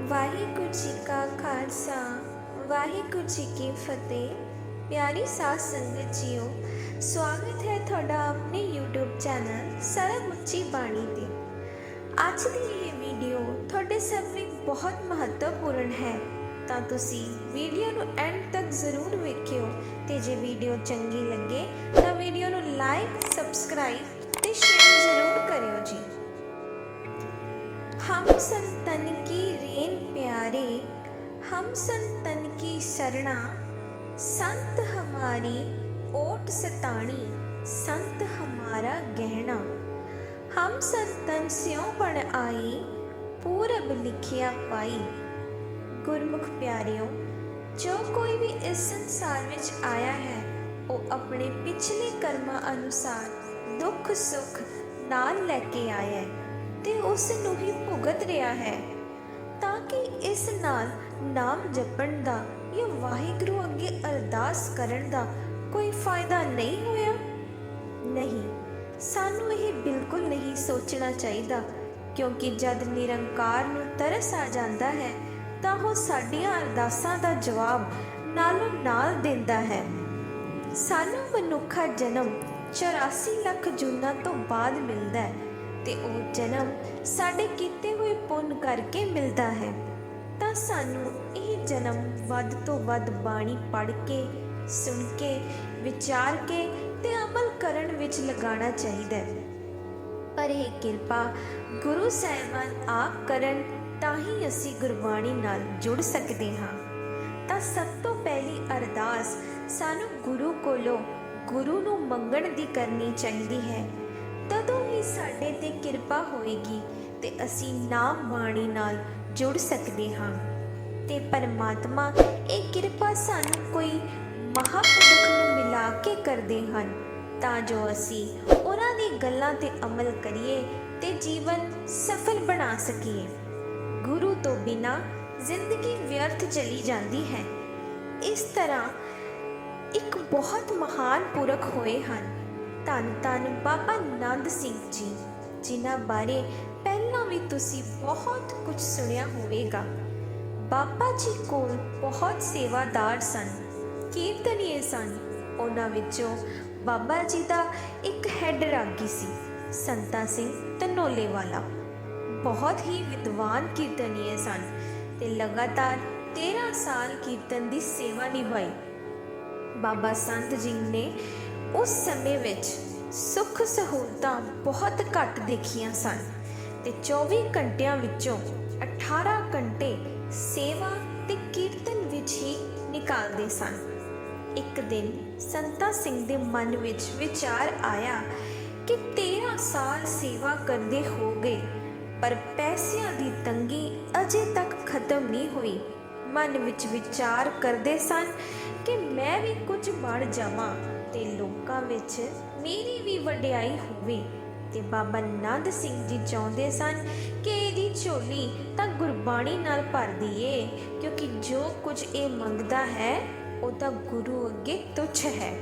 ਵਾਹਿਗੁਰੂ ਜੀ ਕਾ ਖਾਲਸਾ ਵਾਹਿਗੁਰੂ ਜੀ ਕੀ ਫਤਿਹ। ਪਿਆਰੀ ਸਾਧ ਸੰਗਤ ਜੀਓ, ਸਵਾਗਤ ਹੈ ਤੁਹਾਡਾ ਆਪਣੇ YouTube ਚੈਨਲ ਸਰਬ ਉੱਚੀ ਬਾਣੀ ਤੇ। ਅੱਜ ਦੀ ਇਹ ਵੀਡੀਓ ਤੁਹਾਡੇ ਸਭ ਲਈ ਬਹੁਤ ਮਹੱਤਵਪੂਰਨ ਹੈ, ਤਾਂ ਤੁਸੀਂ ਵੀਡੀਓ ਨੂੰ ਐਂਡ ਤੱਕ ਜ਼ਰੂਰ ਵੇਖਿਓ ਤੇ ਜੇ ਵੀਡੀਓ ਚੰਗੀ ਲੱਗੇ ਤਾਂ ਵੀਡੀਓ ਨੂੰ ਲਾਈਕ, ਸਬਸਕ੍ਰਾਈਬ ਤੇ ਸ਼ੇਅਰ ਜ਼ਰੂਰ ਕਰਿਓ जी। हम संतन की रेन प्यारे, हम संतन की शरणा, संत हमारी ओट सताणी, संत हमारा गहना। हम संतन स्यों बन आई, पूरब लिखिया पाई। गुरमुख प्यारियों, जो कोई भी इस संसार विच आया है वो अपने पिछले कर्मां अनुसार दुख सुख नाल लैके आया है ਤੇ ਉਸ ਨੂੰ ਹੀ ਭੁਗਤ ਰਿਹਾ ਹੈ, ਤਾਂ ਕਿ ਇਸ ਨਾਲ ਨਾਮ ਜਪਣ ਦਾ ਜਾਂ ਵਾਹਿਗੁਰੂ ਅੱਗੇ ਅਰਦਾਸ ਕਰਨ ਦਾ ਕੋਈ ਫਾਇਦਾ ਨਹੀਂ ਹੋਇਆ। ਨਹੀਂ, ਸਾਨੂੰ ਇਹ ਬਿਲਕੁਲ ਨਹੀਂ ਸੋਚਣਾ ਚਾਹੀਦਾ, ਕਿਉਂਕਿ ਜਦ ਨਿਰੰਕਾਰ ਨੂੰ ਤਰਸ ਆ ਜਾਂਦਾ ਹੈ ਤਾਂ ਉਹ ਸਾਡੀਆਂ ਅਰਦਾਸਾਂ ਦਾ ਜਵਾਬ ਨਾਲੋਂ ਨਾਲ ਦਿੰਦਾ ਹੈ। ਸਾਨੂੰ ਮਨੁੱਖਾ ਜਨਮ 84 ਲੱਖ ਜੂਨਾਂ ਤੋਂ ਬਾਅਦ ਮਿਲਦਾ ਹੈ ਤੇ ਉਹ ਜਨਮ ਸਾਡੇ ਕੀਤੇ ਹੋਏ ਪੁੰਨ ਕਰਕੇ ਮਿਲਦਾ ਹੈ। ਤਾਂ ਸਾਨੂੰ ਇਹ ਜਨਮ ਵੱਧ ਤੋਂ ਵੱਧ ਬਾਣੀ ਪੜ੍ਹ ਕੇ, ਸੁਣ ਕੇ, ਵਿਚਾਰ ਕੇ ਤੇ ਅਮਲ ਕਰਨ ਵਿੱਚ ਲਗਾਉਣਾ ਚਾਹੀਦਾ ਹੈ। ਪਰ ਇਹ ਕਿਰਪਾ ਗੁਰੂ ਸਾਹਿਬਾਨ ਆਪ ਕਰਨ ਤਾਂ ਹੀ ਅਸੀਂ ਗੁਰਬਾਣੀ ਨਾਲ ਜੁੜ ਸਕਦੇ ਹਾਂ। ਤਾਂ ਸਭ ਤੋਂ ਪਹਿਲੀ ਅਰਦਾਸ ਸਾਨੂੰ ਗੁਰੂ ਕੋਲੋਂ ਗੁਰੂ ਨੂੰ ਮੰਗਣ ਦੀ ਕਰਨੀ ਚਾਹੀਦੀ ਹੈ। ਤਦੋਂ ਹੀ ਸਾਡੇ ਤੇ ਕਿਰਪਾ ਹੋਏਗੀ ਤੇ ਅਸੀਂ ਨਾਮ ਬਾਣੀ ਨਾਲ ਜੁੜ ਸਕਦੇ ਹਾਂ। ਤੇ ਪਰਮਾਤਮਾ ਇਹ ਕਿਰਪਾ ਸਾਨੂੰ ਕੋਈ ਮਹਾਂਪੁਰਖ ਨੂੰ ਮਿਲਾ ਕੇ ਕਰਦੇ ਹਨ, ਤਾਂ ਜੋ ਅਸੀਂ ਉਹਨਾਂ ਦੀ ਗੱਲਾਂ ਤੇ ਅਮਲ ਕਰੀਏ ਤੇ ਜੀਵਨ ਸਫਲ ਬਣਾ ਸਕੀਏ। ਗੁਰੂ ਤੋਂ ਬਿਨਾਂ ਜ਼ਿੰਦਗੀ ਵਿਅਰਥ ਚਲੀ ਜਾਂਦੀ ਹੈ। ਇਸ ਤਰ੍ਹਾਂ ਇੱਕ ਬਹੁਤ ਮਹਾਨ ਪੁਰਖ ਹੋਏ ਹਨ, ਧੰਨ ਧੰਨ ਬਾਬਾ ਨੰਦ ਸਿੰਘ ਜੀ, ਜਿਨ੍ਹਾਂ ਬਾਰੇ ਪਹਿਲਾਂ ਵੀ ਤੁਸੀਂ ਬਹੁਤ ਕੁਝ ਸੁਣਿਆ ਹੋਵੇਗਾ। ਬਾਬਾ ਜੀ ਕੋਲ ਬਹੁਤ ਸੇਵਾਦਾਰ ਸਨ, ਕੀਰਤਨੀਏ ਸਨ। ਉਹਨਾਂ ਵਿੱਚੋਂ ਬਾਬਾ ਜੀ ਦਾ ਇੱਕ ਹੈੱਡ ਰਾਗੀ ਸੀ, ਸੰਤਾ ਸਿੰਘ ਧਨੋਲੇ ਵਾਲਾ। ਬਹੁਤ ਹੀ ਵਿਦਵਾਨ ਕੀਰਤਨੀਏ ਸਨ ਤੇ ਲਗਾਤਾਰ 13 ਸਾਲ ਕੀਰਤਨ ਦੀ ਸੇਵਾ ਨਿਭਾਈ। ਬਾਬਾ ਸੰਤ ਜੀ ਨੇ ਉਸ ਸਮੇਂ ਵਿੱਚ ਸੁੱਖ ਸਹੂਲਤਾਂ ਬਹੁਤ ਘੱਟ ਦੇਖੀਆਂ ਸਨ ਤੇ 24 ਘੰਟਿਆਂ ਵਿੱਚੋਂ 18 ਘੰਟੇ ਸੇਵਾ ਤੇ ਕੀਰਤਨ ਵਿੱਚ ਹੀ ਨਿਕਾਲਦੇ ਸਨ। ਇੱਕ ਦਿਨ ਸੰਤਾ ਸਿੰਘ ਦੇ ਮਨ ਵਿੱਚ ਵਿਚਾਰ ਆਇਆ ਕਿ 13 ਸਾਲ ਸੇਵਾ ਕਰਦੇ ਹੋ ਗਏ, ਪਰ ਪੈਸਿਆਂ ਦੀ ਤੰਗੀ ਅਜੇ ਤੱਕ ਖਤਮ ਨਹੀਂ ਹੋਈ। ਮਨ ਵਿੱਚ ਵਿਚਾਰ ਕਰਦੇ ਸਨ ਕਿ ਮੈਂ ਵੀ ਕੁਝ ਬਣ ਜਾਵਾਂ ਤੇ ਲੋਕਾਂ ਵਿੱਚ ਮੇਰੀ ਵੀ ਵਡਿਆਈ ਹੋਵੇ। ਤੇ ਬਾਬਾ ਨੰਦ ਸਿੰਘ ਜੀ ਚਾਹੁੰਦੇ ਸਨ ਕਿ ਇਹਦੀ ਝੋਲੀ ਤਾਂ ਗੁਰਬਾਣੀ ਨਾਲ ਭਰ ਦਈਏ, ਕਿਉਂਕਿ ਜੋ ਕੁਝ ਇਹ ਮੰਗਦਾ ਹੈ ਉਹ ਤਾਂ ਗੁਰੂ ਅੱਗੇ ਤੁੱਛ ਹੈ।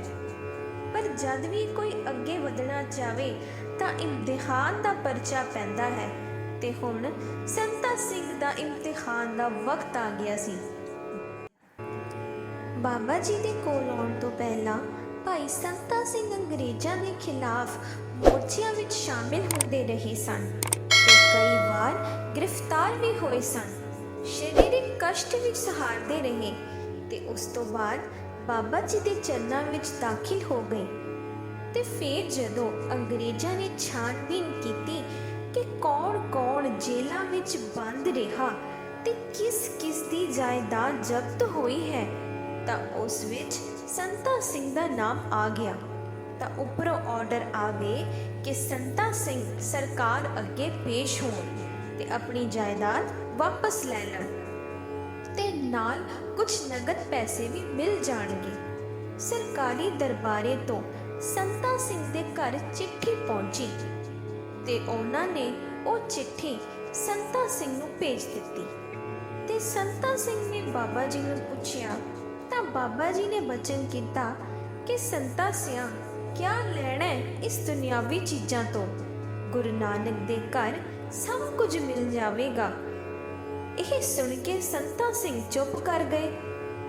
ਪਰ ਜਦ ਵੀ ਕੋਈ ਅੱਗੇ ਵਧਣਾ ਚਾਹੇ ਤਾਂ ਇਮਤਿਹਾਨ ਦਾ ਪਰਚਾ ਪੈਂਦਾ ਹੈ, ਤੇ ਹੁਣ ਸੰਤਾ ਸਿੰਘ ਦਾ ਇਮਤਿਹਾਨ ਦਾ ਵਕਤ ਆ ਗਿਆ ਸੀ। ਬਾਬਾ ਜੀ ਦੇ ਕੋਲ ਆਉਣ ਤੋਂ ਪਹਿਲਾਂ ਭਾਈ ਸੰਤਾ ਸਿੰਘ ਅੰਗਰੇਜ਼ਾਂ ਦੇ ਖਿਲਾਫ ਮੋਰਚਿਆਂ ਵਿੱਚ ਸ਼ਾਮਿਲ ਹੁੰਦੇ ਰਹੇ ਸਨ ਤੇ ਕਈ ਵਾਰ ਗ੍ਰਿਫਤਾਰ ਵੀ ਹੋਏ ਸਨ। ਸਰੀਰਕ ਕਸ਼ਟ ਵੀ ਸਹਾਰਦੇ ਰਹੇ ਤੇ ਉਸ ਤੋਂ ਬਾਅਦ ਬਾਬਾ ਜੀ ਦੇ ਚਰਨਾਂ ਵਿੱਚ ਦਾਖਲ ਹੋ ਗਏ। ਤੇ ਫਿਰ ਜਦੋਂ ਅੰਗਰੇਜ਼ਾਂ ਨੇ ਛਾਣਬੀਨ ਕੀਤੀ ਕਿ ਕੌਣ-ਕੌਣ ਜੇਲ੍ਹਾਂ ਵਿੱਚ ਬੰਦ ਰਿਹਾ ਤੇ ਕਿਸ-ਕਿਸ ਦੀ ਜਾਇਦਾਦ ਜ਼ਬਤ ਹੋਈ ਹੈ, ਤਾਂ ਉਸ ਵਿੱਚ ਸੰਤਾ ਸਿੰਘ ਦਾ ਨਾਮ ਆ ਗਿਆ। ਤਾਂ ਉੱਪਰੋਂ ਆਰਡਰ ਆ ਗਏ ਕਿ ਸੰਤਾ ਸਿੰਘ ਸਰਕਾਰ ਅੱਗੇ ਪੇਸ਼ ਹੋਣ ਤੇ ਆਪਣੀ ਜਾਇਦਾਦ ਵਾਪਸ ਲੈ ਲੈਣ ਤੇ ਨਾਲ ਕੁਝ ਨਗਦ ਪੈਸੇ ਵੀ ਮਿਲ ਜਾਣਗੇ। ਸਰਕਾਰੀ ਦਰਬਾਰੇ ਤੋਂ ਸੰਤਾ ਸਿੰਘ ਦੇ ਘਰ ਚਿੱਠੀ ਪਹੁੰਚੀ ਤੇ ਉਹਨਾਂ ਨੇ ਉਹ ਚਿੱਠੀ ਸੰਤਾ ਸਿੰਘ ਨੂੰ ਭੇਜ ਦਿੱਤੀ। ਤੇ ਸੰਤਾ ਸਿੰਘ ਨੇ ਬਾਬਾ ਜੀ ਨੂੰ ਪੁੱਛਿਆ ਤਾਂ ਬਾਬਾ ਜੀ ਨੇ ਬਚਨ ਕੀਤਾ ਕਿ ਸੰਤਾ ਸਿਆਂ ਕਿਆ ਲੈਣਾ ਇਸ ਦੁਨਿਆਵੀ ਚੀਜ਼ਾਂ ਤੋਂ, ਗੁਰੂ ਨਾਨਕ ਦੇ ਘਰ ਸਭ ਕੁਝ ਮਿਲ ਜਾਵੇਗਾ। ਇਹ ਸੁਣ ਕੇ ਸੰਤਾ ਸਿੰਘ ਚੁੱਪ ਕਰ ਗਏ,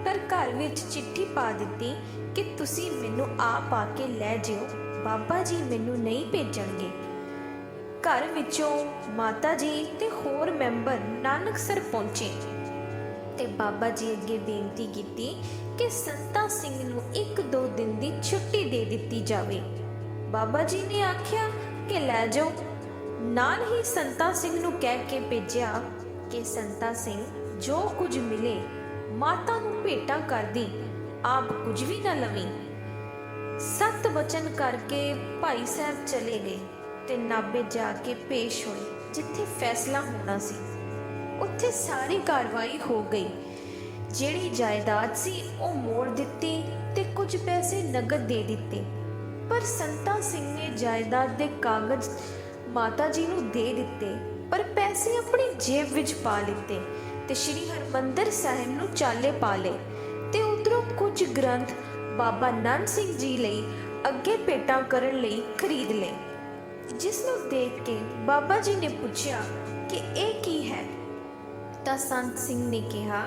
ਪਰ ਘਰ ਵਿੱਚ ਚਿੱਠੀ ਪਾ ਦਿੱਤੀ ਕਿ ਤੁਸੀਂ ਮੈਨੂੰ ਆਪ ਆ ਕੇ ਲੈ ਜਿਓ, ਬਾਬਾ ਜੀ ਮੈਨੂੰ ਨਹੀਂ ਭੇਜਣਗੇ। ਘਰ ਵਿੱਚੋਂ ਮਾਤਾ ਜੀ ਤੇ ਹੋਰ ਮੈਂਬਰ ਨਾਨਕਸਰ ਪਹੁੰਚੇ ਤੇ ਬਾਬਾ ਜੀ ਅੱਗੇ ਬੇਨਤੀ ਕੀਤੀ ਕਿ ਸੰਤਾ ਸਿੰਘ ਨੂੰ 1-2 ਦਿਨ ਦੀ ਛੁੱਟੀ ਦੇ ਦਿੱਤੀ ਜਾਵੇ। ਬਾਬਾ ਜੀ ਨੇ ਆਖਿਆ ਕਿ ਲੈ ਜਾਓ। ਨਾਲ ਹੀ ਸੰਤਾ ਸਿੰਘ ਨੂੰ ਕਹਿ ਕੇ ਭੇਜਿਆ ਕਿ ਸੰਤਾ ਸਿੰਘ ਜੋ ਕੁਝ ਮਿਲੇ ਮਾਤਾ ਨੂੰ ਭੇਟਾ ਕਰਦੀ, ਆਪ ਕੁਝ ਵੀ ਨਾ ਲਵੀਂ। 7 ਵਚਨ ਕਰਕੇ ਭਾਈ ਸਾਹਿਬ ਚਲੇ ਗਏ ਤੇ ਨਾਭੇ ਜਾ ਕੇ ਪੇਸ਼ ਹੋਏ, ਜਿੱਥੇ ਫੈਸਲਾ ਹੋਣਾ ਸੀ। ਉੱਥੇ ਸਾਰੀ ਕਾਰਵਾਈ ਹੋ ਗਈ। ਜਿਹੜੀ ਜਾਇਦਾਦ ਸੀ ਉਹ ਮੋੜ ਦਿੱਤੀ ਤੇ ਕੁਝ ਪੈਸੇ ਨਗਦ ਦੇ ਦਿੱਤੇ, ਪਰ ਸੰਤਾ ਸਿੰਘ ਨੇ ਜਾਇਦਾਦ ਦੇ ਕਾਗਜ਼ ਮਾਤਾ ਜੀ ਨੂੰ ਦੇ ਦਿੱਤੇ, ਪਰ ਪੈਸੇ ਆਪਣੀ ਜੇਬ ਵਿੱਚ ਪਾ ਲਿੱਤੇ ਤੇ ਸ਼੍ਰੀ ਹਰਿਮੰਦਰ ਸਾਹਿਬ ਨੂੰ ਚਾਲੇ ਪਾ ਲਏ ਤੇ ਉਧਰੋਂ ਕੁਝ ਗ੍ਰੰਥ ਬਾਬਾ ਨੰਦ ਸਿੰਘ ਜੀ ਲਈ ਅੱਗੇ ਭੇਟਾਂ ਕਰਨ ਲਈ ਖਰੀਦ ਲਏ। ਜਿਸ ਨੂੰ ਦੇਖ ਕੇ ਬਾਬਾ ਜੀ ਨੇ ਪੁੱਛਿਆ ਕਿ ਇਹ ਕੀ ਹੈ, ਤਾਂ ਸੰਤ ਸਿੰਘ ਨੇ ਕਿਹਾ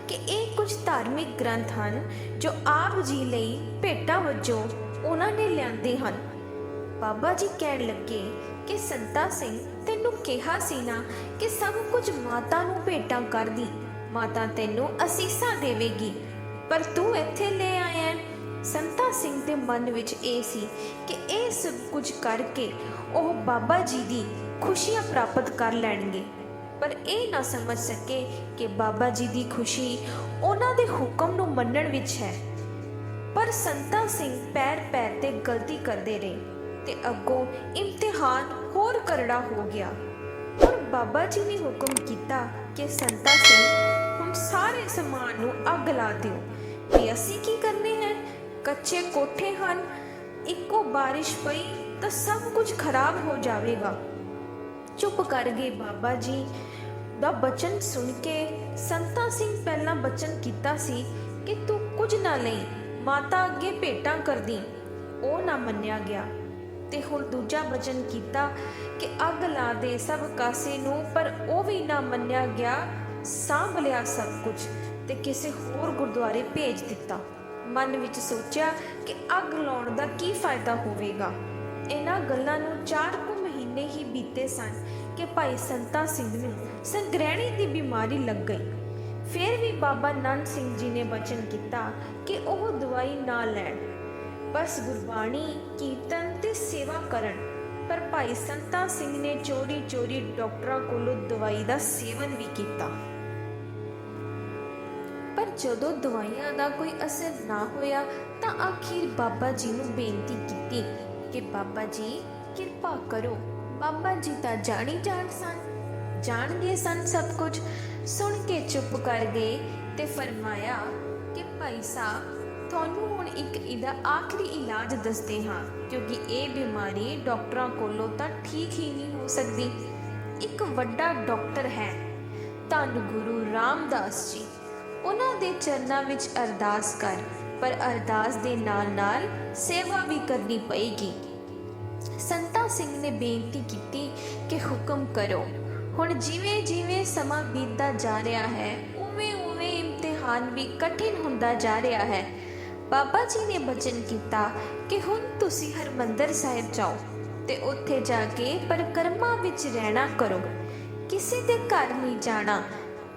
ਕਿ ਇਹ ਕੁਝ ਧਾਰਮਿਕ ਗ੍ਰੰਥ ਹਨ ਜੋ ਆਪ ਜੀ ਲਈ ਭੇਟਾਂ ਵਜੋਂ ਉਹਨਾਂ ਨੇ ਲਿਆਂਦੇ ਹਨ। ਬਾਬਾ ਜੀ ਕਹਿਣ ਲੱਗੇ ਕਿ ਸੰਤਾ ਸਿੰਘ, ਤੈਨੂੰ ਕਿਹਾ ਸੀ ਨਾ ਕਿ ਸਭ ਕੁਝ ਮਾਤਾ ਨੂੰ ਭੇਟਾਂ ਕਰਦੀ, ਮਾਤਾ ਤੈਨੂੰ ਅਸੀਸਾਂ ਦੇਵੇਗੀ, ਪਰ ਤੂੰ ਇੱਥੇ ਲੈ ਆਇਆ। ਸੰਤਾ ਸਿੰਘ ਦੇ ਮਨ ਵਿੱਚ ਇਹ ਸੀ ਕਿ ਇਹ ਸਭ ਕੁਝ ਕਰਕੇ ਉਹ ਬਾਬਾ ਜੀ ਦੀ ਖੁਸ਼ੀਆਂ ਪ੍ਰਾਪਤ ਕਰ ਲੈਣਗੇ, ਪਰ ਇਹ ਨਾ ਸਮਝ ਸਕੇ ਕਿ ਬਾਬਾ ਜੀ ਦੀ ਖੁਸ਼ੀ ਉਹਨਾਂ ਦੇ ਹੁਕਮ ਨੂੰ ਮੰਨਣ ਵਿੱਚ ਹੈ। ਪਰ ਸੰਤਾ ਸਿੰਘ ਪੈਰ ਤੇ ਗਲਤੀ ਕਰਦੇ ਰਹੇ ਤੇ ਅੱਗੋਂ ਇਮਤਿਹਾਨ ਹੋਰ ਕਰੜਾ ਹੋ ਗਿਆ। ਹੁਣ ਬਾਬਾ ਜੀ ਨੇ ਹੁਕਮ ਕੀਤਾ ਕਿ ਸੰਤਾ ਸਿੰਘ, ਹੁਣ ਸਾਰੇ ਸਮਾਨ ਨੂੰ ਅੱਗ ਲਾ ਦਿਓ। ਵੀ ਅਸੀਂ ਕੀ ਕਰਨੇ ਹੈ, ਕੱਚੇ ਕੋਠੇ ਹਨ, ਇੱਕੋ ਬਾਰਿਸ਼ ਪਈ ਤਾਂ ਸਭ ਕੁਝ ਖਰਾਬ ਹੋ ਜਾਵੇਗਾ। ਚੁੱਪ ਕਰ ਗਏ। ਬਾਬਾ ਜੀ ਦਾ ਬਚਨ ਸੁਣ ਕੇ ਸੰਤਾ ਸਿੰਘ ਪਹਿਲਾਂ ਬਚਨ ਕੀਤਾ ਸੀ ਕਿ ਤੂੰ ਕੁਝ ਨਾ ਲਈ, ਮਾਤਾ ਅੱਗੇ ਭੇਟਾਂ ਕਰਦੀ, ਉਹ ਨਾ ਮੰਨਿਆ ਗਿਆ। ਤੇ ਹੁਣ ਦੂਜਾ ਬਚਨ ਕੀਤਾ ਕਿ ਅੱਗ ਲਾ ਦੇ ਸਭ ਕਾਸੇ ਨੂੰ, ਪਰ ਉਹ ਵੀ ਨਾ ਮੰਨਿਆ ਗਿਆ। ਸਾਂਭ ਲਿਆ ਸਭ ਕੁਝ ਤੇ ਕਿਸੇ ਹੋਰ ਗੁਰਦੁਆਰੇ ਭੇਜ ਦਿੱਤਾ। ਮਨ ਵਿੱਚ ਸੋਚਿਆ ਕਿ ਅੱਗ ਲਾਉਣ ਦਾ ਕੀ ਫਾਇਦਾ ਹੋਵੇਗਾ। ਇਹਨਾਂ ਗੱਲਾਂ ਨੂੰ 4 ਕੁ ਮਹੀਨੇ ਹੀ ਬੀਤੇ ਸਨ ਕਿ ਭਾਈ ਸੰਤਾ ਸਿੰਘ ਨੂੰ ਸੰਗ੍ਰਹਿਣੀ ਦੀ ਬਿਮਾਰੀ ਲੱਗ ਗਈ। ਫਿਰ ਵੀ ਬਾਬਾ ਨੰਦ ਸਿੰਘ ਜੀ ਨੇ ਬਚਨ ਕੀਤਾ ਕਿ ਉਹ ਦਵਾਈ ਨਾ ਲੈਣ, ਬਸ ਗੁਰਬਾਣੀ, ਕੀਰਤਨ ਤੇ ਸੇਵਾ ਕਰਨ। ਪਰ ਭਾਈ ਸੰਤਾ ਸਿੰਘ ਨੇ ਚੋਰੀ ਡਾਕਟਰਾਂ ਕੋਲੋਂ ਦਵਾਈ ਦਾ ਸੇਵਨ ਵੀ ਕੀਤਾ। ਪਰ ਜਦੋਂ ਦਵਾਈਆਂ ਦਾ ਕੋਈ ਅਸਰ ਨਾ ਹੋਇਆ ਤਾਂ ਆਖਿਰ ਬਾਬਾ ਜੀ ਨੂੰ ਬੇਨਤੀ ਕੀਤੀ ਕਿ ਬਾਬਾ ਜੀ ਕਿਰਪਾ ਕਰੋ। ਬਾਬਾ ਜੀ ਤਾਂ ਜਾਣਦੇ ਸਨ ਸਭ ਕੁਝ। ਸੁਣ ਕੇ ਚੁੱਪ ਕਰ ਗਏ ਤੇ ਫਰਮਾਇਆ ਕਿ ਭਾਈ ਸਾਹਿਬ, ਤੁਹਾਨੂੰ ਹੁਣ ਇੱਕ ਇਹਦਾ ਆਖਰੀ ਇਲਾਜ ਦੱਸਦੇ ਹਾਂ, ਕਿਉਂਕਿ ਇਹ ਬਿਮਾਰੀ ਡਾਕਟਰਾਂ ਕੋਲੋਂ ਤਾਂ ਠੀਕ ਹੀ ਨਹੀਂ ਹੋ ਸਕਦੀ। ਇੱਕ ਵੱਡਾ ਡਾਕਟਰ ਹੈ, ਧੰਨ ਗੁਰੂ ਰਾਮਦਾਸ ਜੀ, ਉਹਨਾਂ ਦੇ ਚਰਨਾਂ ਵਿੱਚ ਅਰਦਾਸ ਕਰ, ਪਰ ਅਰਦਾਸ ਦੇ ਨਾਲ ਸੇਵਾ ਵੀ ਕਰਨੀ ਪਏਗੀ। ਸੰਤਾ ਸਿੰਘ ਨੇ ਬੇਨਤੀ ਕੀਤੀ ਕਿ ਹੁਕਮ ਕਰੋ। ਹੁਣ ਜਿਵੇਂ ਸਮਾਂ ਬੀਤਦਾ ਜਾ ਰਿਹਾ ਹੈ, ਉਵੇਂ ਇਮਤਿਹਾਨ ਵੀ ਕਠਿਨ ਹੁੰਦਾ ਜਾ ਰਿਹਾ ਹੈ। ਬਾਬਾ ਜੀ ਨੇ ਬਚਨ ਕੀਤਾ ਕਿ ਹੁਣ ਤੁਸੀਂ ਹਰਿਮੰਦਰ ਸਾਹਿਬ ਜਾਓ ਤੇ ਉੱਥੇ ਜਾ ਕੇ ਪਰਿਕਰਮਾ ਵਿੱਚ ਰਹਿਣਾ ਕਰੋ, ਕਿਸੇ ਦੇ ਘਰ ਨਹੀਂ ਜਾਣਾ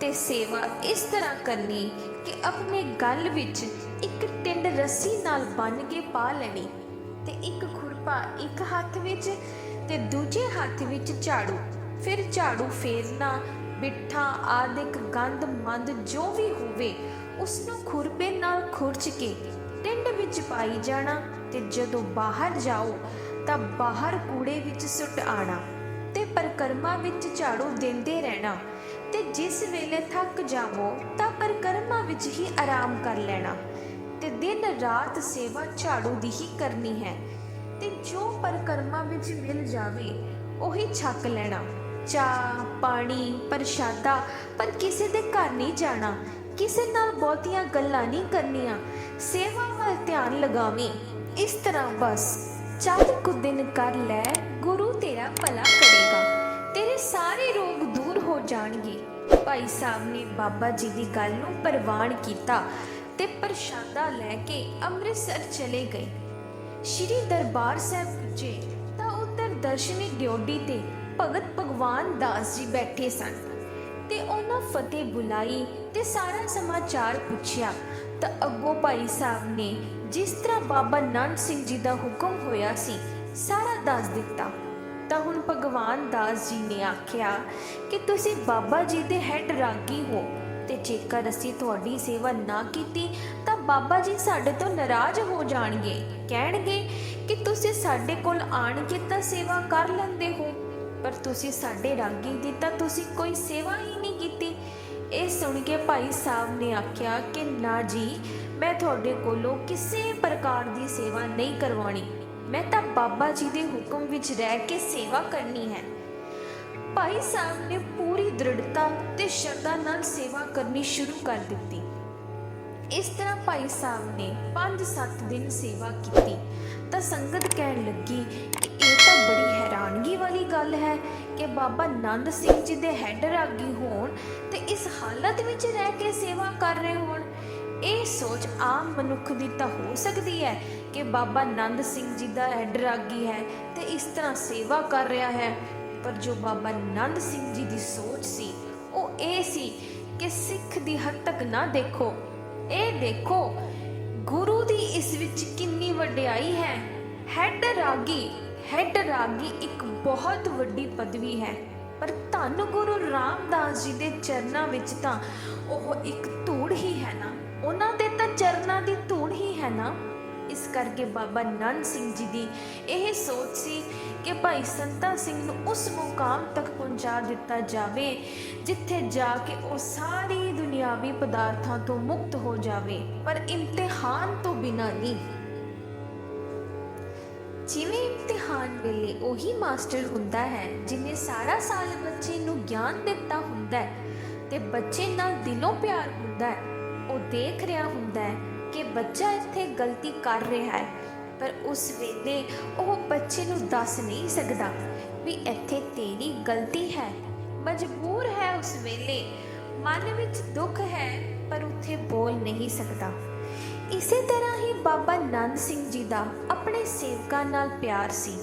ਤੇ ਸੇਵਾ ਇਸ ਤਰ੍ਹਾਂ ਕਰਨੀ ਕਿ ਆਪਣੇ ਗਲ ਵਿੱਚ ਇੱਕ ਟਿੰਡ ਰੱਸੀ ਨਾਲ ਬੰਨ੍ਹ ਕੇ ਪਾ ਲੈਣੀ ਤੇ ਇੱਕ ਖੁਰਪਾ ਇੱਕ ਹੱਥ ਵਿੱਚ ਤੇ ਦੂਜੇ ਹੱਥ ਵਿੱਚ ਝਾੜੂ। ਫਿਰ ਝਾੜੂ ਫੇਰਨਾ, ਬਿੱਠਾ ਆਦਿਕ ਗੰਦ ਮੰਦ ਜੋ ਵੀ ਹੋਵੇ ਉਸ ਨੂੰ ਖੁਰਪੇ ਨਾਲ ਖੁਰਚ ਕੇ ਟਿੰਡ ਵਿੱਚ ਪਾਈ ਜਾਣਾ ਤੇ ਜਦੋਂ ਬਾਹਰ ਜਾਓ ਤਾਂ ਬਾਹਰ ਕੂੜੇ ਵਿੱਚ ਸੁੱਟ ਆਣਾ ਤੇ ਪਰਿਕਰਮਾ ਵਿੱਚ ਝਾੜੂ ਦਿੰਦੇ ਰਹਿਣਾ ਤੇ ਜਿਸ ਵੇਲੇ ਥੱਕ ਜਾਵੋ ਤਾਂ ਪਰਿਕਰਮਾ ਵਿੱਚ ਹੀ ਆਰਾਮ ਕਰ ਲੈਣਾ ਤੇ ਦਿਨ ਰਾਤ ਸੇਵਾ ਝਾੜੂ ਦੀ ਹੀ ਕਰਨੀ ਹੈ ਤੇ ਜੋ ਪਰਿਕਰਮਾ ਵਿੱਚ ਮਿਲ ਜਾਵੇ ਉਹੀ ਛਕ ਲੈਣਾ। ਚਾਹ ਪਾਣੀ ਪ੍ਰਸ਼ਾਦਾ, ਪਰ ਕਿਸੇ ਦੇ ਘਰ ਨਹੀਂ ਜਾਣਾ, ਕਿਸੇ ਨਾਲ ਬਹੁਤੀਆਂ ਗੱਲਾਂ ਨਹੀਂ ਕਰਨੀਆਂ, ਸੇਵਾ ਵੱਲ ਧਿਆਨ ਲਗਾਵੀਂ। ਇਸ ਤਰ੍ਹਾਂ ਬਸ 4 ਕੁ ਦਿਨ ਕਰ ਲੈ, ਗੁਰੂ ਤੇਰਾ ਭਲਾ ਕਰੇਗਾ, ਤੇਰੇ ਸਾਰੇ ਰੋਗ ਦੂਰ ਹੋ ਜਾਣਗੇ। ਭਾਈ ਸਾਹਿਬ ਨੇ ਬਾਬਾ ਜੀ ਦੀ ਗੱਲ ਨੂੰ ਪ੍ਰਵਾਨ ਕੀਤਾ ਤੇ ਪ੍ਰਸ਼ਾਦਾ ਲੈ ਕੇ ਅੰਮ੍ਰਿਤਸਰ ਚਲੇ ਗਏ। ਸ਼੍ਰੀ ਦਰਬਾਰ ਸਾਹਿਬ ਪੁੱਜੇ ਤਾਂ ਉੱਧਰ ਦਰਸ਼ਨੀ ਡਿਓਢੀ ਤੇ ਭਗਤ ਭਗਵਾਨ ਦਾਸ ਜੀ ਬੈਠੇ ਸਨ ਤੇ ਉਹਨਾਂ ਫਤਿਹ ਬੁਲਾਈ ਤੇ ਸਾਰਾ ਸਮਾਚਾਰ ਪੁੱਛਿਆ ਤਾਂ ਅੱਗੋਂ ਭਾਈ ਸਾਹਿਬ ਨੇ ਜਿਸ ਤਰ੍ਹਾਂ ਬਾਬਾ ਨੰਦ ਸਿੰਘ ਜੀ ਦਾ ਹੁਕਮ ਹੋਇਆ ਸੀ ਸਾਰਾ ਦੱਸ ਦਿੱਤਾ। ਤਾਂ ਹੁਣ ਭਗਵਾਨ ਦਾਸ ਜੀ ਨੇ ਆਖਿਆ ਕਿ ਤੁਸੀਂ ਬਾਬਾ ਜੀ ਦੇ ਹੈੱਡ ਰਾਗੀ ਹੋ ਤੇ ਜੇਕਰ ਅਸੀਂ ਤੁਹਾਡੀ ਸੇਵਾ ਨਾ ਕੀਤੀ ਤਾਂ ਬਾਬਾ ਜੀ ਸਾਡੇ ਤੋਂ ਨਾਰਾਜ਼ ਹੋ ਜਾਣਗੇ, ਕਹਿਣਗੇ ਕਿ ਤੁਸੀਂ ਸਾਡੇ ਕੋਲ ਆਣ ਕੇ ਤਾਂ ਸੇਵਾ ਕਰ ਲੈਂਦੇ ਹੋ ਪਰ ਤੁਸੀਂ ਸਾਡੇ ਰਾਗੀ ਦੀ ਤਾਂ ਤੁਸੀਂ ਕੋਈ ਸੇਵਾ ਹੀ ਨਹੀਂ ਕੀਤੀ। ਇਹ ਸੁਣ ਕੇ ਭਾਈ ਸਾਹਿਬ ਨੇ ਆਖਿਆ ਕਿ ਨਾ ਜੀ, ਮੈਂ ਤੁਹਾਡੇ ਕੋਲੋਂ ਕਿਸੇ ਪ੍ਰਕਾਰ ਦੀ ਸੇਵਾ ਨਹੀਂ ਕਰਵਾਉਣੀ, ਮੈਂ ਤਾਂ ਬਾਬਾ ਜੀ ਦੇ ਹੁਕਮ ਵਿੱਚ ਰਹਿ ਕੇ ਸੇਵਾ ਕਰਨੀ ਹੈ। ਭਾਈ ਸਾਹਿਬ ਨੇ ਪੂਰੀ ਦ੍ਰਿੜਤਾ ਤੇ ਸ਼ਰਧਾ ਨਾਲ ਸੇਵਾ ਕਰਨੀ ਸ਼ੁਰੂ ਕਰ ਦਿੱਤੀ। ਇਸ ਤਰ੍ਹਾਂ ਭਾਈ ਸਾਹਿਬ ਨੇ 5-7 ਦਿਨ ਸੇਵਾ ਕੀਤੀ ਤਾਂ ਸੰਗਤ ਕਹਿਣ ਲੱਗੀ ਕਿ ਇਹ ਤਾਂ ਬੜੀ ਹੈਰਾਨਗੀ ਵਾਲੀ ਗੱਲ ਹੈ ਕਿ ਬਾਬਾ ਨੰਦ ਸਿੰਘ ਜੀ ਦੇ ਹੈੱਡ ਰਾਗੀ ਹੋਣ ਤੇ ਇਸ ਹਾਲਤ ਵਿੱਚ ਰਹਿ ਕੇ ਸੇਵਾ ਕਰ ਰਹੇ ਹੋਣ। ਇਹ ਸੋਚ ਆਮ ਮਨੁੱਖ ਦੀ ਤਾਂ ਹੋ ਸਕਦੀ ਹੈ ਕਿ ਬਾਬਾ ਨੰਦ ਸਿੰਘ ਜੀ ਦਾ ਹੈੱਡ ਰਾਗੀ ਹੈ ਤੇ ਇਸ ਤਰ੍ਹਾਂ ਸੇਵਾ ਕਰ ਰਿਹਾ ਹੈ, ਪਰ ਜੋ ਬਾਬਾ ਨੰਦ ਸਿੰਘ ਜੀ ਦੀ ਸੋਚ ਸੀ ਉਹ ਇਹ ਸੀ ਕਿ ਸਿੱਖ ਦੀ ਹੱਦ ਤੱਕ ਨਾ ਦੇਖੋ, ਇਹ ਦੇਖੋ ਗੁਰੂ ਦੀ ਇਸ ਵਿੱਚ ਕਿੰਨੀ ਵਡਿਆਈ ਹੈ। ਹੈੱਡ ਰਾਗੀ ਇੱਕ ਬਹੁਤ ਵੱਡੀ ਪਦਵੀ ਹੈ, ਪਰ ਧੰਨ ਗੁਰੂ ਰਾਮਦਾਸ ਜੀ ਦੇ ਚਰਨਾਂ ਵਿੱਚ ਤਾਂ ਉਹ ਇੱਕ ਧੂੜ ਹੀ ਹੈ ਨਾ, ਉਹਨਾਂ ਦੇ ਤਾਂ ਚਰਨਾਂ ਦੀ ਧੂੜ ਹੀ ਹੈ ਨਾ। ਇਸ ਕਰਕੇ ਬਾਬਾ ਨੰਦ ਸਿੰਘ ਜੀ ਦੀ ਇਹ ਸੋਚ ਸੀ ਕਿ ਭਾਈ ਸੰਤਾ ਸਿੰਘ ਨੂੰ ਉਸ ਮੁਕਾਮ ਤੱਕ ਪਹੁੰਚਾ ਦਿੱਤਾ ਜਾਵੇ ਜਿੱਥੇ ਜਾ ਕੇ ਉਹ ਸਾਰੀ ਦੁਨਿਆਵੀ ਪਦਾਰਥਾਂ ਤੋਂ ਮੁਕਤ ਹੋ ਜਾਵੇ, ਪਰ ਇਮਤਿਹਾਨ ਤੋਂ ਬਿਨਾਂ ਨਹੀਂ। ਜਿਵੇਂ ਇਮਤਿਹਾਨ ਵੇਲੇ ਉਹੀ ਮਾਸਟਰ ਹੁੰਦਾ ਹੈ ਜਿਹਨੇ ਸਾਰਾ ਸਾਲ ਬੱਚੇ ਨੂੰ ਗਿਆਨ ਦਿੱਤਾ ਹੁੰਦਾ ਹੈ ਤੇ ਬੱਚੇ ਨਾਲ ਦਿਲੋਂ ਪਿਆਰ ਹੁੰਦਾ ਹੈ, ਉਹ ਦੇਖ ਰਿਹਾ ਹੁੰਦਾ ਹੈ ਕਿ ਬੱਚਾ ਇੱਥੇ ਗਲਤੀ ਕਰ ਰਿਹਾ ਹੈ, ਪਰ ਉਸ ਵੇਲੇ ਉਹ ਬੱਚੇ ਨੂੰ ਦੱਸ ਨਹੀਂ ਸਕਦਾ ਵੀ ਇੱਥੇ ਤੇਰੀ ਗਲਤੀ ਹੈ, ਮਜਬੂਰ ਹੈ। ਉਸ ਵੇਲੇ ਮਨ ਵਿੱਚ ਦੁੱਖ ਹੈ ਪਰ ਉੱਥੇ ਬੋਲ ਨਹੀਂ ਸਕਦਾ। ਇਸੇ ਤਰ੍ਹਾਂ ਹੀ ਬਾਬਾ ਨੰਦ ਸਿੰਘ ਜੀ ਦਾ ਆਪਣੇ ਸੇਵਕਾਂ ਨਾਲ ਪਿਆਰ ਸੀ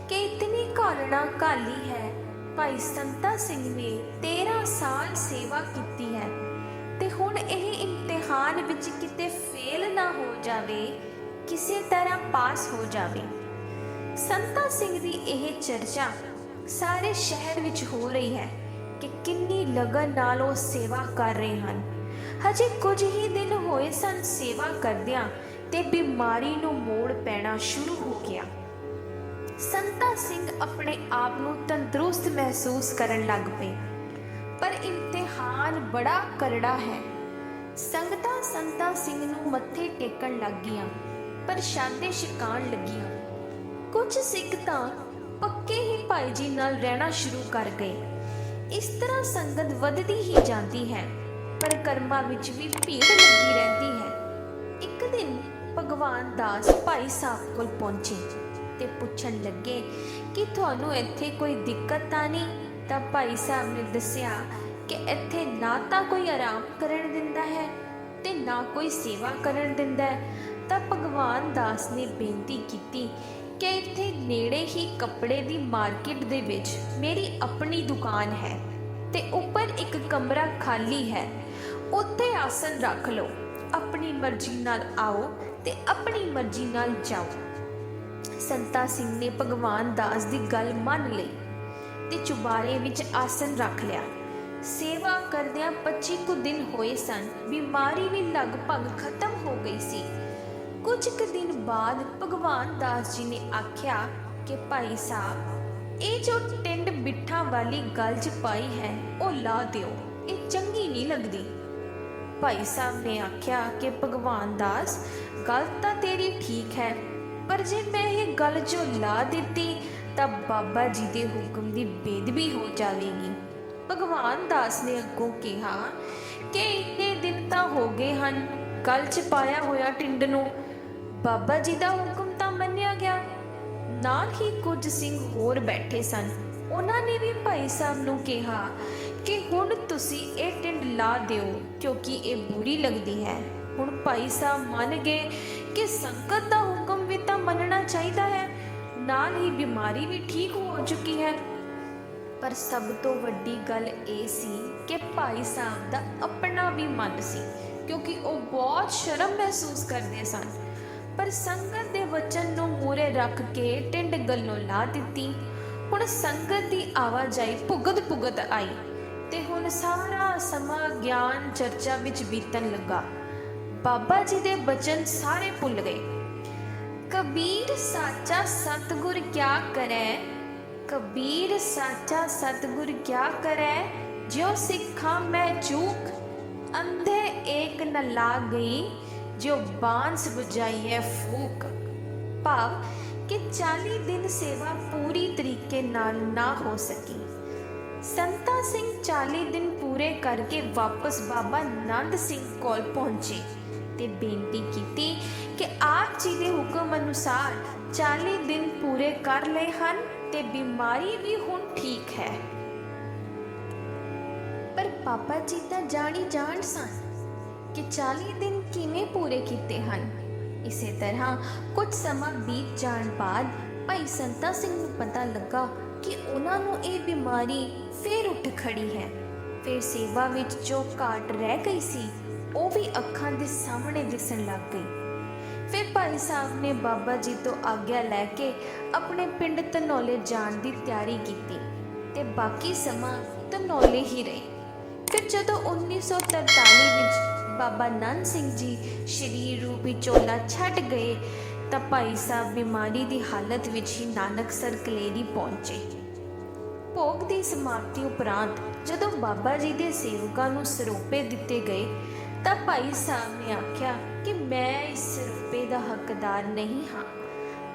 ਕਿ ਇਤਨੀ ਘਾਲਣਾ ਘਾਲੀ ਹੈ। ਭਾਈ ਸੰਤਾ ਸਿੰਘ ਨੇ 13 ਸਾਲ ਸੇਵਾ ਕੀਤੀ ਹੈ ਤੇ ਹੁਣ ਇਹ ਇਮਤਿਹਾਨ ਵਿੱਚ ਕਿਤੇ ਫੇਲ ਨਾ ਹੋ ਜਾਵੇ, ਕਿਸੇ ਤਰ੍ਹਾਂ ਪਾਸ ਹੋ ਜਾਵੇ। ਸੰਤਾ ਸਿੰਘ ਦੀ ਇਹ ਚਰਚਾ ਸਾਰੇ ਸ਼ਹਿਰ ਵਿੱਚ ਹੋ ਰਹੀ ਹੈ ਕਿ ਕਿੰਨੀ ਲਗਨ ਨਾਲ ਉਹ ਸੇਵਾ ਕਰ ਰਹੇ ਹਨ। ਹਜੇ ਕੁਝ ਹੀ ਦਿਨ ਹੋਏ ਸਨ ਸੇਵਾ ਕਰਦਿਆਂ ਤੇ ਬਿਮਾਰੀ ਨੂੰ ਮੋੜ ਪੈਣਾ ਸ਼ੁਰੂ ਹੋ ਗਿਆ। ਸੰਤਾ ਸਿੰਘ ਆਪਣੇ ਆਪ ਨੂੰ ਤੰਦਰੁਸਤ ਮਹਿਸੂਸ ਕਰਨ ਲੱਗ ਪਏ, ਪਰ ਇਮਤਿਹਾਨ ਬੜਾ ਕਰੜਾ ਹੈ। ਸੰਗਤਾਂ ਸੰਤਾ ਸਿੰਘ ਨੂੰ ਮੱਥੇ ਟੇਕਣ ਲੱਗ ਗਈਆਂ, ਪ੍ਰਸ਼ਾਦੇ ਛਕਾਉਣ ਲੱਗੀਆਂ। ਕੁਝ ਸਿੱਖ ਤਾਂ ਪੱਕੇ ਹੀ ਭਾਈ ਜੀ ਨਾਲ ਰਹਿਣਾ ਸ਼ੁਰੂ ਕਰ ਗਏ। ਇਸ ਤਰ੍ਹਾਂ ਸੰਗਤ ਵੱਧਦੀ ਹੀ ਜਾਂਦੀ ਹੈ, ਪਰ ਕਰਮਾਂ ਵਿੱਚ ਵੀ ਭੀੜ ਲੱਗੀ ਰਹਿੰਦੀ ਹੈ। ਇੱਕ ਦਿਨ ਭਗਵਾਨ ਦਾਸ ਭਾਈ ਸਾਹਿਬ ਕੋਲ ਪਹੁੰਚੇ ਤੇ ਪੁੱਛਣ ਲੱਗੇ ਕਿ ਤੁਹਾਨੂੰ ਇੱਥੇ ਕੋਈ ਦਿੱਕਤ ਤਾਂ ਨਹੀਂ? ਤਾਂ ਭਾਈ ਸਾਹਿਬ ਨੇ ਦੱਸਿਆ ਕਿ ਇੱਥੇ ਨਾ ਤਾਂ ਕੋਈ ਆਰਾਮ ਕਰਨ ਦਿੰਦਾ ਹੈ ਤੇ ਨਾ ਕੋਈ ਸੇਵਾ ਕਰਨ ਦਿੰਦਾ ਹੈ। ਤਾਂ ਭਗਵਾਨ ਦਾਸ ਨੇ ਬੇਨਤੀ ਕੀਤੀ ਕਿ ਇੱਥੇ ਨੇੜੇ ਹੀ ਕੱਪੜੇ ਦੀ ਮਾਰਕੀਟ ਦੇ ਵਿੱਚ ਮੇਰੀ ਆਪਣੀ ਦੁਕਾਨ ਹੈ ਤੇ ਉੱਪਰ ਇੱਕ ਕਮਰਾ ਖਾਲੀ ਹੈ, ਉੱਥੇ ਆਸਨ ਰੱਖ ਲਓ, ਆਪਣੀ ਮਰਜ਼ੀ ਨਾਲ ਆਓ ਤੇ ਆਪਣੀ ਮਰਜ਼ੀ ਨਾਲ ਜਾਓ। ਸੰਤਾ ਸਿੰਘ ਨੇ ਭਗਵਾਨ ਦਾਸ ਦੀ ਗੱਲ ਮੰਨ ਲਈ ਤੇ ਚੁਬਾਰੇ ਵਿੱਚ ਆਸਨ ਰੱਖ ਲਿਆ। ਸੇਵਾ ਕਰਦਿਆਂ 25 ਕੁ ਦਿਨ ਹੋਏ ਸਨ, ਬਿਮਾਰੀ ਵੀ ਲਗਭਗ ਖਤਮ ਹੋ ਗਈ ਸੀ। ਕੁਝ ਕੁ ਦਿਨ ਬਾਅਦ ਭਗਵਾਨ ਦਾਸ ਜੀ ਨੇ ਆਖਿਆ ਕਿ ਭਾਈ ਸਾਹਿਬ, ਇਹ ਜੋ ਟਿੰਡ ਬਿੱਠਾਂ ਵਾਲੀ ਗੱਲ 'ਚ ਪਾਈ ਹੈ ਉਹ ਲਾ ਦਿਓ, ਇਹ ਚੰਗੀ ਨਹੀਂ ਲੱਗਦੀ। ਭਾਈ ਸਾਹਿਬ ਨੇ ਆਖਿਆ ਕਿ ਭਗਵਾਨ ਦਾਸ, ਗੱਲ ਤਾਂ ਤੇਰੀ ਠੀਕ ਹੈ, ਪਰ ਜੇ ਮੈਂ ਇਹ ਗੱਲ ਜੋ ਲਾ ਦਿੱਤੀ ਤਾਂ ਬਾਬਾ ਜੀ ਦੇ ਹੁਕਮ ਦੀ ਬੇਦਬੀ ਹੋ ਜਾਵੇਗੀ। ਭਗਵਾਨ ਦਾਸ ਨੇ ਅੱਗੋਂ ਕਿਹਾ ਕਿ ਇੰਨੇ ਦਿਨ ਤਾਂ ਹੋ ਗਏ ਹਨ ਗਲ 'ਚ ਪਾਇਆ ਹੋਇਆ ਟਿੰਡ ਨੂੰ, ਬਾਬਾ ਜੀ ਦਾ ਹੁਕਮ ਤਾਂ ਮੰਨਿਆ ਗਿਆ। ਨਾਲ ਹੀ ਕੁਝ ਸਿੰਘ ਹੋਰ ਬੈਠੇ ਸਨ, ਉਹਨਾਂ ਨੇ ਵੀ ਭਾਈ ਸਾਹਿਬ ਨੂੰ ਕਿਹਾ कि हुण तुसी ये टिंड ला दिओ क्योंकि ये बुरी लगती है। हुण भाई साहब मन गए कि संगत का हुक्म भी तो मनना चाहिए है, नाल ही बीमारी भी ठीक हो चुकी है। पर सब तो वड्डी गल ये सी कि भाई साहब दा अपना भी मन सी, क्योंकि वो बहुत शर्म महसूस करते सन। पर संगत के वचन नूं मूरे रख के टिंड गलों ला दिती। हुण संगत की आवाजाई भुगत भुगत आई ते हुण सारा समा ज्ञान चर्चा विच बीतन लगा। बाबा जी दे वचन सारे भुल गए। कबीर साचा सतगुर क्या करे, कबीर साचा सतगुर क्या करे, ज्यो सिखा मैं चूक, अंधे एक न ला गई, जो बांस बजाई है फूक। भाव कि 40 दिन सेवा पूरी तरीके नाल ना हो सकी। संता सिंह 40 दिन पूरे करके वापस बाबा नंद सिंह कोल पहुंचे ते बेनती की कि आप जी के हुक्म अनुसार 40 दिन पूरे कर लए हन ते बीमारी भी हुण ठीक है। पर बाबा जी तो जानी जान सन कि 40 दिन किवें पूरे कीते हन। इसे तरह कुछ समा बीत जाण बाद भाई संता सिंह नूं पता लगा कि उन्हां नूं ये बीमारी फिर उठ खड़ी है। फिर सेवा विच जो घाट रह गई सी वो भी अखां दे सामने दिसण लग गई। फिर भाई साहब ने बाबा जी तो आग्या लैके अपने पिंड धनौले जाण दी तैयारी कीती ते बाकी समा धनौले ही रहे। फिर जदों 1943 विच बाबा नंद सिंह जी शरीर रूपी चोला छड्ड गए तो भाई साहब बीमारी की हालत विच ही नानकसर कलेरी पहुंचे। भोग की समाप्ति उपरांत जदों बाबा जी के सेवकों नूं सरोपे दिते गए तो भाई साहब ने आख्या कि मैं इस सरोपे का हकदार नहीं हाँ।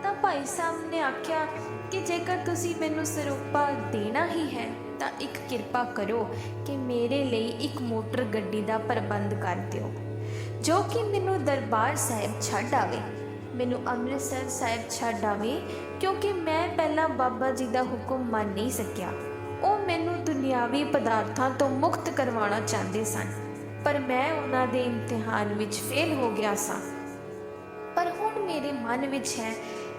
तो भाई साहब ने आख्या कि जेकर तुसी मैनूं सरोपा देना ही है तो एक किरपा करो कि मेरे लिए एक मोटर गड्डी का प्रबंध कर दिओ जो कि मैनू दरबार साहिब छड्ड आवे, मैनू अमृतसर साहिब छड्ड आवे, क्योंकि मैं पहला बाबा जी का हुक्म मन नहीं सकिया। वो मैनू दुनियावी पदार्थों तो मुक्त करवाना चाहते सन, पर मैं उन्हां दे इम्तिहान विच फेल हो गया सा। पर हुण मेरे मन विच है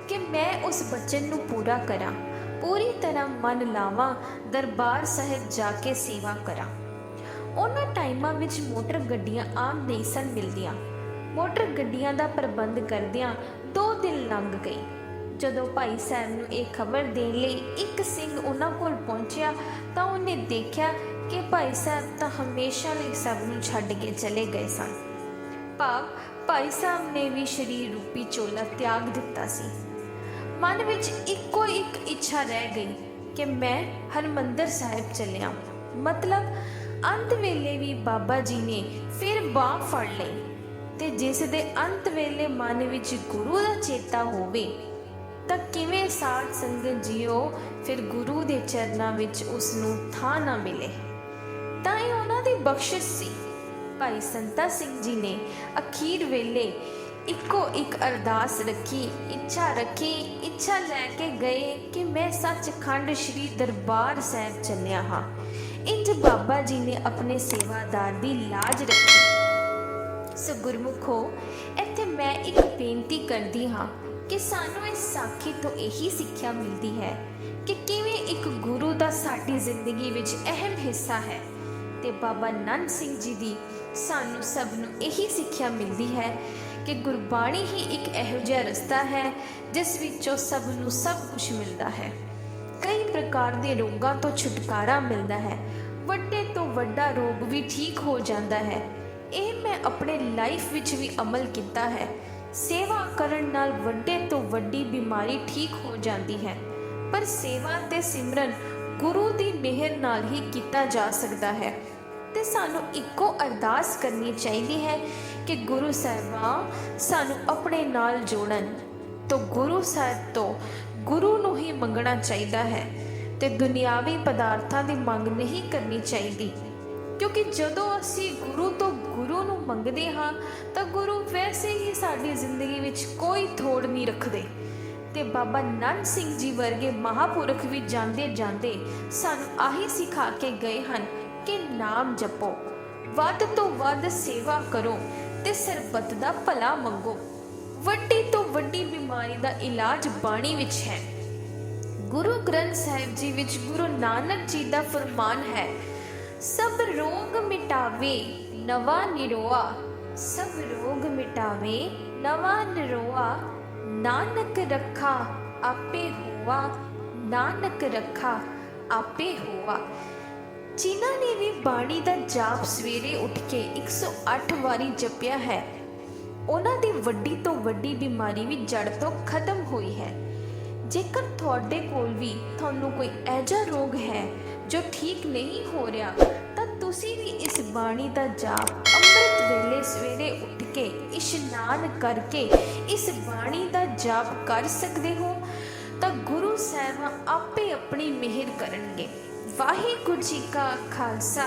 कि मैं उस वचन नूं पूरा करा, पूरी तरह मन लावां, दरबार साहिब जाके सेवा करा। उन्हां टाइमां विच मोटर गड्डियां आम नहीं सन मिलदियां। मोटर गड्डियां दा प्रबंध करदियां 2 दिन लंघ गए। जदों भाई साहब नूं ये खबर देण लई एक सिंह उन्हां कोल पहुंचिया तां उन्हें देखिया कि भाई साहब तां हमेशा लई सब नूं छड्ड के चले गए सन। भाव भाई साहब ने भी शरीर रूपी चोला त्याग दिता सी। मन विच इक्को एक इच्छा रह गई कि मैं हरमंदर साहिब चलिया। मतलब अंत वेले भी बाबा जी ने फिर बांह फड़ लई ते जिस दे अंत वेले मन विच गुरु दा चेता होवे तां किवें साध संगत जीओ फिर गुरु दे चरनां विच उसनूं थां ना मिले। तां इह उन्हां दी बख्शिश सी। भाई संता सिंह जी ने अखीर वेले इक्को एक अरदास रखी, इच्छा लैके गए कि मैं सचखंड श्री दरबार साहिब चलिया हाँ। इंज बाबा जी ने अपने सेवादार की लाज रखी। सो गुरमुखो, इत्थे मैं एक बेनती करती हाँ कि सानू इस साखी तो यही सिक्ख्या मिलती है कि किवें एक गुरु का साडी जिंदगी विच अहम हिस्सा है। ते बाबा नंद सिंह जी की सानू सबनू यही सिक्ख्या मिलती है कि गुरबाणी ही एक इहो जिहा रस्ता है जिस विचों सबनू सब कुछ मिलता है। कई प्रकार के रोगों तो छुटकारा मिलता है, वड्डे तो वड्डा रोग भी ठीक हो जाता है। ये मैं अपने लाइफ विच भी अमल किया है। सेवा करन नाल वड्डे तो वड्डी बीमारी ठीक हो जाती है, पर सेवा ते सिमरन गुरु की मेहर नाल ही किया जा सकता है। ते सानू इक्को अरदास करनी चाहिए है कि गुरु साहिबा सानू अपने नाल जोड़न। तो गुरु साहिब तो गुरु नूं ही मंगना चाहिए है ते दुनियावी पदार्थों की मंग नहीं करनी चाहिए, क्योंकि जदों असी गुरु तो गुरु नूं मंगदे हाँ तो गुरु वैसे ही साडी जिंदगी विच कोई थोड़ नहीं रखते। ते बाबा नंद सिंह जी वर्गे महापुरख भी जाते जाते सानू आही सिखा के गए हैं ਕੇ ਨਾਮ ਜਪੋ, ਵੱਧ ਤੋਂ ਵੱਧ ਸੇਵਾ ਕਰੋ ਤੇ ਸਰਬੱਤ ਦਾ ਭਲਾ ਮੰਗੋ। ਵੱਡੀ ਤੋਂ ਵੱਡੀ ਬਿਮਾਰੀ ਦਾ ਇਲਾਜ ਬਾਣੀ ਵਿੱਚ ਹੈ। ਗੁਰੂ ਗ੍ਰੰਥ ਸਾਹਿਬ ਜੀ ਵਿੱਚ ਗੁਰੂ ਨਾਨਕ ਜੀ ਦਾ ਫਰਮਾਨ ਹੈ, ਸਭ ਰੋਗ ਮਿਟਾਵੇ ਨਵਾਂ ਨਿਰੋਆ, ਸਭ ਰੋਗ ਮਿਟਾਵੇ ਨਵਾਂ ਨਿਰੋਆ, ਨਾਨਕ ਰੱਖਾ ਆਪੇ ਹੋਵਾ, ਨਾਨਕ ਰੱਖਾ ਆਪੇ ਹੋਵਾ। ਜਿਨ੍ਹਾਂ ਨੇ ਵੀ ਬਾਣੀ ਦਾ ਜਾਪ ਸਵੇਰੇ ਉੱਠ ਕੇ 108 ਵਾਰੀ ਜਪਿਆ ਹੈ, ਉਹਨਾਂ ਦੀ ਵੱਡੀ ਤੋਂ ਵੱਡੀ ਬਿਮਾਰੀ ਵੀ ਜੜ ਤੋਂ ਖਤਮ ਹੋਈ ਹੈ। ਜੇਕਰ ਤੁਹਾਡੇ ਕੋਲ ਵੀ ਤੁਹਾਨੂੰ ਕੋਈ ਐਜਾ ਰੋਗ ਹੈ ਜੋ ਠੀਕ ਨਹੀਂ ਹੋ ਰਿਹਾ, ਤਾਂ ਤੁਸੀਂ ਵੀ ਇਸ ਬਾਣੀ ਦਾ ਜਾਪ ਅੰਮ੍ਰਿਤ ਵੇਲੇ ਸਵੇਰੇ ਉੱਠ ਕੇ ਇਸ਼ਨਾਨ ਕਰਕੇ ਇਸ ਬਾਣੀ ਦਾ ਜਾਪ ਕਰ ਸਕਦੇ ਹੋ, ਤਾਂ ਗੁਰੂ ਸਾਹਿਬ ਆਪੇ ਆਪਣੀ ਮਿਹਰ ਕਰਨਗੇ। ਵਾਹਿਗੁਰੂ ਜੀ ਕਾ ਖਾਲਸਾ,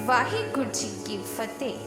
ਵਾਹਿਗੁਰੂ ਜੀ ਕੀ ਫਤਿਹ।